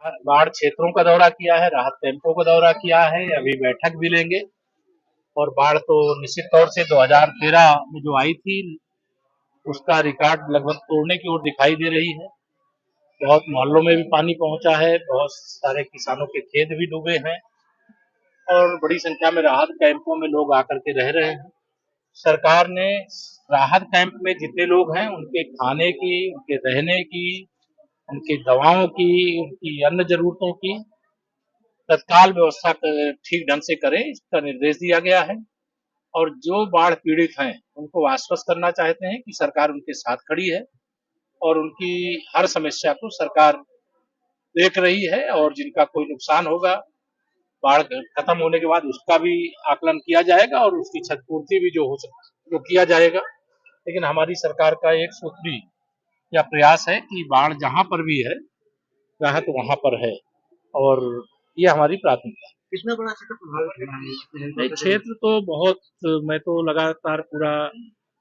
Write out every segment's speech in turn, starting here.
बाढ़ क्षेत्रों का दौरा किया है, राहत कैंपों का दौरा किया है, अभी बैठक भी लेंगे। और बाढ़ तो निश्चित तौर से 2013 में जो आई थी, उसका रिकॉर्ड लगभग तोड़ने की ओर दिखाई दे रही है। बहुत मोहल्लों में भी पानी पहुंचा है, बहुत सारे किसानों के खेत भी डूबे हैं और बड़ी संख्या में राहत कैंपों में लोग आकर के रह रहे हैं। सरकार ने राहत कैंप में जितने लोग हैं, उनके खाने की, उनके रहने की, उनकी दवाओं की, उनकी अन्य जरूरतों की तत्काल व्यवस्था ठीक ढंग से करें, इसका निर्देश दिया गया है। और जो बाढ़ पीड़ित हैं, उनको आश्वस्त करना चाहते हैं कि सरकार उनके साथ खड़ी है और उनकी हर समस्या को सरकार देख रही है और जिनका कोई नुकसान होगा बाढ़ खत्म होने के बाद उसका भी आकलन किया जाएगा और उसकी क्षतिपूर्ति भी जो हो सकती वो किया जाएगा। लेकिन हमारी सरकार का एक सूत्री या प्रयास है कि बाढ़ जहां पर भी है, राहत वहां पर है और ये हमारी प्राथमिकता है। कितना बड़ा क्षेत्र प्रभावित है? क्षेत्र तो बहुत, मैं तो लगातार पूरा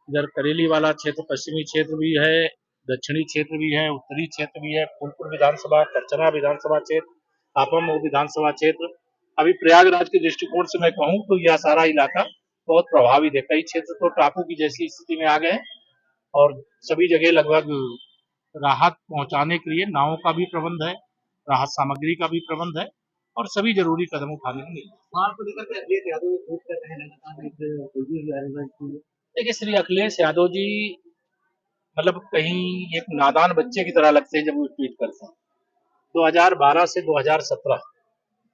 इधर करेली वाला क्षेत्र, पश्चिमी क्षेत्र भी है, दक्षिणी क्षेत्र भी है, उत्तरी क्षेत्र भी है, फूलपुर विधानसभा, करचना विधानसभा क्षेत्र, आपामऊ विधानसभा क्षेत्र। अभी प्रयागराज के दृष्टिकोण से मैं कहूँ तो यह सारा इलाका बहुत प्रभावित है। कई क्षेत्र तो टापू की जैसी स्थिति में आ गए और सभी जगह लगभग राहत पहुंचाने के लिए नावों का भी प्रबंध है, राहत सामग्री का भी प्रबंध है और सभी जरूरी कदम उठाने के लिए। देखिए, श्री अखिलेश यादव जी मतलब कहीं एक नादान बच्चे की तरह लगते हैं जब वो ट्वीट करते हैं। 2012 से 2017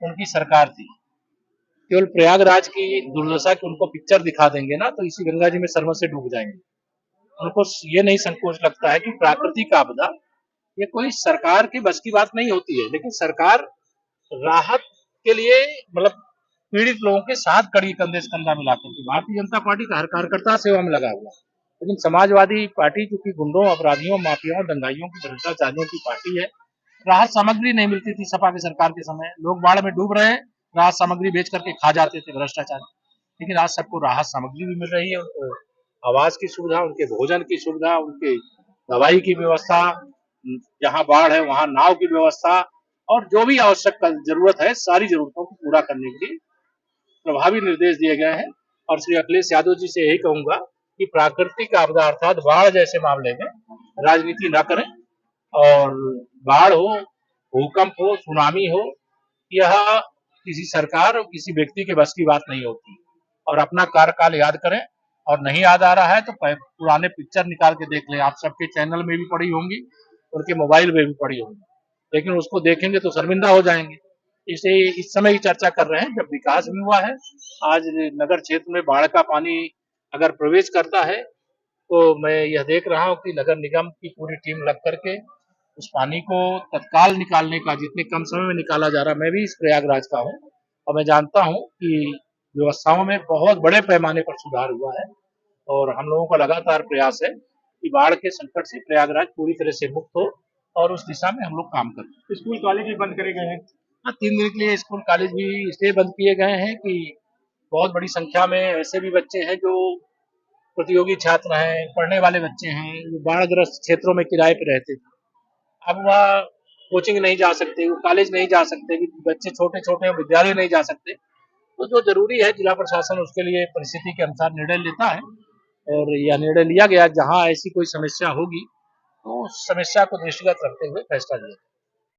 उनकी सरकार थी। केवल प्रयागराज की दुर्दशा की उनको पिक्चर दिखा देंगे ना तो इसी गंगा जी में सरमत से डूब जाएंगे। उनको ये नहीं संकोच लगता है कि प्राकृतिक आपदा ये कोई सरकार की बस की बात नहीं होती है, लेकिन सरकार राहत के लिए मतलब पीड़ित लोगों के साथ कड़ी कंधे से कंधा मिलाकर के भारतीय जनता पार्टी का हर कार्यकर्ता सेवा में लगा हुआ, लेकिन समाजवादी पार्टी चूंकि गुंडों, अपराधियों, माफियाओं, दंगाइयों की भ्रष्टाचारियों की पार्टी है। राहत सामग्री नहीं मिलती थी सपा की सरकार के समय, लोग बाढ़ में डूब रहे, राहत सामग्री बेच करके खा जाते थे भ्रष्टाचार। लेकिन आज सबको राहत सामग्री भी मिल रही है, उनको आवास की सुविधा, उनके भोजन की सुविधा, उनके दवाई की व्यवस्था, जहाँ बाढ़ है वहां नाव की व्यवस्था और जो भी आवश्यक जरूरत है सारी जरूरतों को पूरा करने के लिए प्रभावी निर्देश दिए गए हैं। और श्री अखिलेश यादव जी से यही कहूंगा कि प्राकृतिक आपदा अर्थात बाढ़ जैसे मामले में राजनीति न करें और बाढ़ हो, भूकंप हो, सुनामी हो, यह किसी सरकार और किसी व्यक्ति के बस की बात नहीं होती। और अपना कार्यकाल याद करें और नहीं याद आ रहा है तो पुराने पिक्चर निकाल के देख लें, आप सबके चैनल में भी पड़ी होंगी, उनके मोबाइल में भी पड़ी होंगी, लेकिन उसको देखेंगे तो शर्मिंदा हो जाएंगे। इसे इस समय की चर्चा कर रहे हैं जब विकास भी हुआ है। आज नगर क्षेत्र में बाढ़ का पानी अगर प्रवेश करता है तो मैं यह देख रहा हूँ कि नगर निगम की पूरी टीम लग करके उस पानी को तत्काल निकालने का, जितने कम समय में निकाला जा रहा है। मैं भी इस प्रयागराज का हूँ और मैं जानता हूँ कि व्यवस्थाओं में बहुत बड़े पैमाने पर सुधार हुआ है और हम लोगों का लगातार प्रयास है कि बाढ़ के संकट से प्रयागराज पूरी तरह से मुक्त हो और उस दिशा में हम लोग काम करें। स्कूल कॉलेज भी बंद करे गए हैं। हाँ, 3 दिन के लिए स्कूल कॉलेज भी इसलिए बंद किए गए हैं कि बहुत बड़ी संख्या में ऐसे भी बच्चे हैं जो प्रतियोगी छात्र हैं, पढ़ने वाले बच्चे हैं, जो बाढ़ग्रस्त क्षेत्रों में किराए पर रहते थे। अब वह कोचिंग नहीं जा सकते, वो कॉलेज नहीं जा सकते, बच्चे छोटे छोटे विद्यालय नहीं जा सकते। तो जो जरूरी है जिला प्रशासन उसके लिए परिस्थिति के अनुसार निर्णय लेता है और यह निर्णय लिया गया जहां ऐसी कोई समस्या होगी तो उस समस्या को दृष्टिगत रखते हुए फैसला लिया।